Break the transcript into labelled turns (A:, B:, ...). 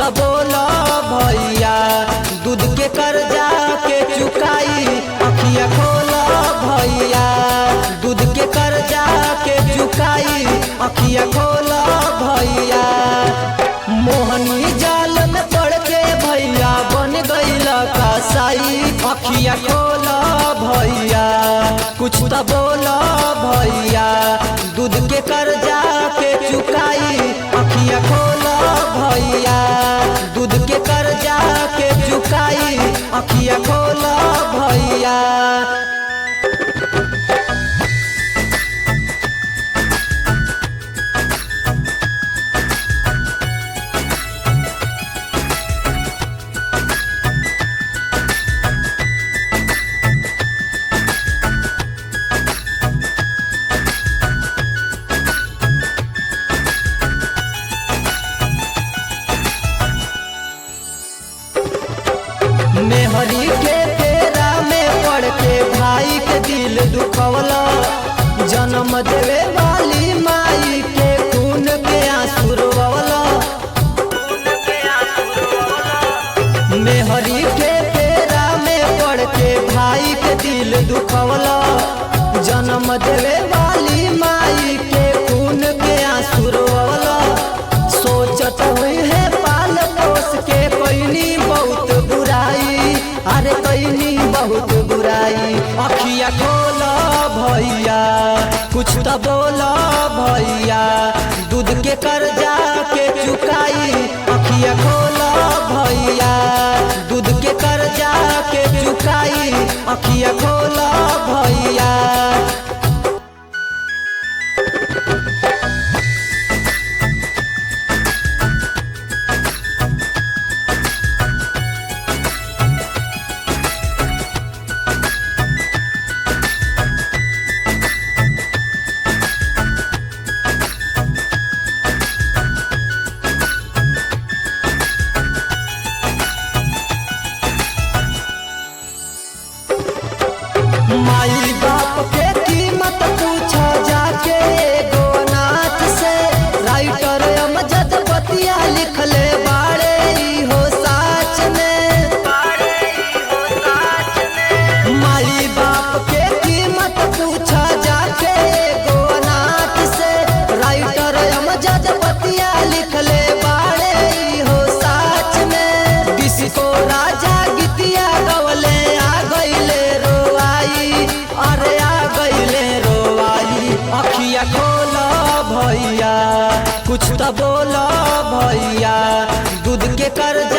A: तो बोला भैया दूध के कर्जा के चुकाई अखिया खोला भैया दूध के कर्जा के चुकाई अखिया खोला भैया। मोहनी जाल में पड़ के भैया बन गईला कसाई अखिया खोला भैया कुछ तो बोला भैया दूध के कर्जा के चुकाई अखिया खोला भैया दूध के कर्जा के चुकाई अखिया खोला भैया। मेहरी के फेरा में पड़ के भाई के दिल दुखवला जन्म देवे वाली माई के खून के आंसू रोवला। मेहरी के फेरा में पड़ के भाई के दिल दुखवला जन्म देवे वाली माई के खून के आंसू रोवला। सोचत हुई है पाल पोस के कोई बहुत बुराई अरे कैनी बहुत बुराई अखिया खोला भैया कुछ तो बोला भैया दूध के कर्जा के चुकाई अखिया खोला भैया दूध के कर्जा के चुकाई अखिया खोला भैया। माई बाप के कीमत पूछा जाके गोनाथ से राइटर अमजद बतिया लिखले बाड़े हो साच में। माई बाप के कीमत पूछा जाके गोनाथ से राइटर अमजद बतिया लिखले बाड़े हो साच में। डिस्को राजा गीतिया गवले आ गईले अरे आ गईले रोवाई अखिया खोला भैया कुछ तो बोला भैया दूध के कर्जा